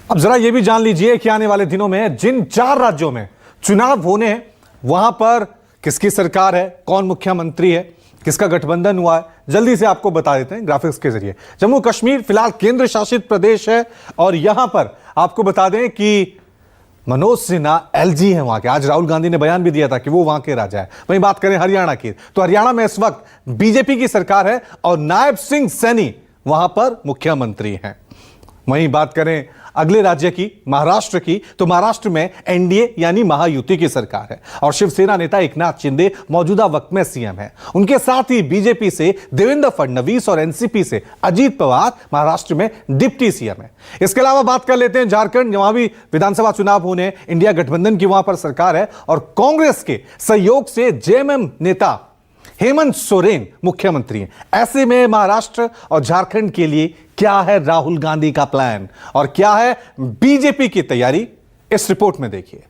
अब जरा यह भी जान लीजिए कि आने वाले दिनों में जिन 4 राज्यों में चुनाव होने हैं वहां पर किसकी सरकार है, कौन मुख्यमंत्री है, किसका गठबंधन हुआ है, जल्दी से आपको बता देते हैं ग्राफिक्स के जरिए। जम्मू कश्मीर फिलहाल केंद्र शासित प्रदेश है और यहां पर आपको बता दें कि मनोज सिन्हा एलजी है वहां के। आज राहुल गांधी ने बयान भी दिया था कि वो वहां के राजा है। वहीं बात करें हरियाणा की, तो हरियाणा में इस वक्त बीजेपी की सरकार है और नायब सिंह सैनी वहां पर मुख्यमंत्री हैं। वहीं बात करें अगले राज्य की, महाराष्ट्र की, तो महाराष्ट्र में एनडीए यानी महायुति की सरकार है और शिवसेना नेता एकनाथ शिंदे मौजूदा वक्त में सीएम है। उनके साथ ही बीजेपी से देवेंद्र फडणवीस और एनसीपी से अजीत पवार महाराष्ट्र में डिप्टी सीएम है। इसके अलावा बात कर लेते हैं झारखंड, वहां भी विधानसभा चुनाव होने, इंडिया गठबंधन की वहां पर सरकार है और कांग्रेस के सहयोग से जेएमएम नेता हेमंत सोरेन मुख्यमंत्री हैं। ऐसे में महाराष्ट्र और झारखंड के लिए क्या है राहुल गांधी का प्लान और क्या है बीजेपी की तैयारी, इस रिपोर्ट में देखिए।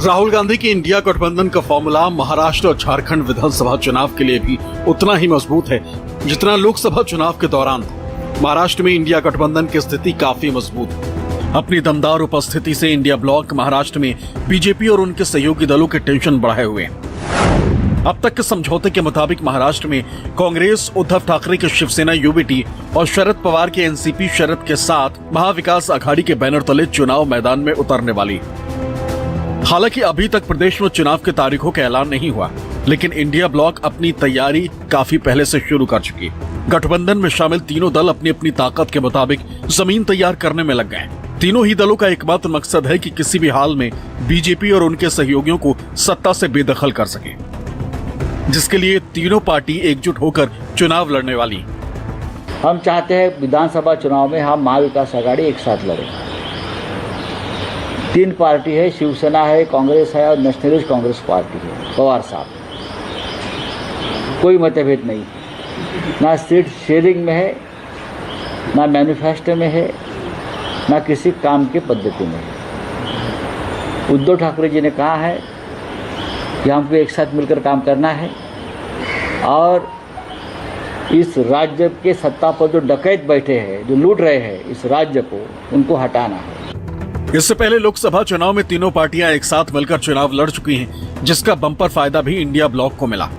राहुल गांधी की इंडिया गठबंधन का फॉर्मूला महाराष्ट्र और झारखंड विधानसभा चुनाव के लिए भी उतना ही मजबूत है जितना लोकसभा चुनाव के दौरान था। महाराष्ट्र में इंडिया गठबंधन की स्थिति काफी मजबूत है। अपनी दमदार उपस्थिति से इंडिया ब्लॉक महाराष्ट्र में बीजेपी और उनके सहयोगी दलों के टेंशन बढ़ाए हुए हैं। अब तक के समझौते के मुताबिक महाराष्ट्र में कांग्रेस उद्धव ठाकरे के शिवसेना यूबीटी और शरद पवार के एनसीपी शरद के साथ महाविकास आघाड़ी के बैनर तले चुनाव मैदान में उतरने वाली। हालांकि अभी तक प्रदेश में चुनाव की तारीखों का ऐलान नहीं हुआ, लेकिन इंडिया ब्लॉक अपनी तैयारी काफी पहले से शुरू कर चुकी। गठबंधन में शामिल तीनों दल अपनी अपनी ताकत के मुताबिक जमीन तैयार करने में लग गए। तीनों ही दलों का एकमात्र मकसद है कि किसी भी हाल में बीजेपी और उनके सहयोगियों को सत्ता से बेदखल कर सके, जिसके लिए तीनों पार्टी एकजुट होकर चुनाव लड़ने वाली। हम चाहते हैं विधानसभा चुनाव में हम महाविकास आघाड़ी एक साथ लड़ें। 3 पार्टी है, शिवसेना है, कांग्रेस है और नेशनलिस्ट कांग्रेस पार्टी है, पवार साहब। कोई मतभेद नहीं, ना सीट शेयरिंग में है, ना मैनिफेस्टो में है, ना किसी काम की पद्धति में है। उद्धव ठाकरे जी ने कहा है कि हमको एक साथ मिलकर काम करना है और इस राज्य के सत्ता पर जो डकैत बैठे हैं, जो लूट रहे हैं इस राज्य को, उनको हटाना है। इससे पहले लोकसभा चुनाव में तीनों पार्टियां एक साथ मिलकर चुनाव लड़ चुकी हैं, जिसका बम्पर फायदा भी इंडिया ब्लॉक को मिला,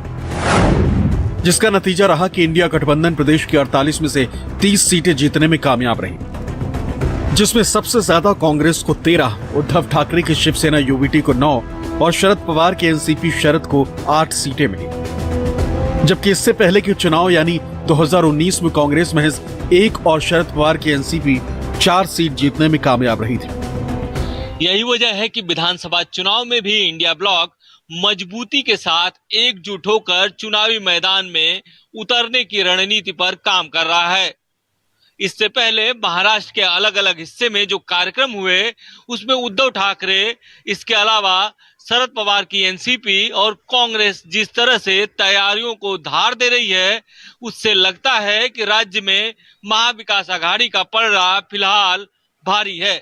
जिसका नतीजा रहा कि इंडिया गठबंधन प्रदेश की 48 में से 30 सीटें जीतने में कामयाब रही, जिसमें सबसे ज्यादा कांग्रेस को 13, उद्धव ठाकरे की शिवसेना यूबीटी को 9 और शरद पवार के एनसीपी शरद को 8 सीटें मिली। जबकि इससे पहले के चुनाव यानी 2019 में कांग्रेस महज 1 और शरद पवार की एनसीपी 4 सीट जीतने में कामयाब रही थी। यही वजह है कि विधानसभा चुनाव में भी इंडिया ब्लॉक मजबूती के साथ एकजुट होकर चुनावी मैदान में उतरने की रणनीति पर काम कर रहा है। इससे पहले महाराष्ट्र के अलग अलग हिस्से में जो कार्यक्रम हुए उसमें उद्धव ठाकरे, इसके अलावा शरद पवार की एनसीपी और कांग्रेस जिस तरह से तैयारियों को धार दे रही है, उससे लगता है कि राज्य में महाविकास आघाड़ी का पलड़ा फिलहाल भारी है।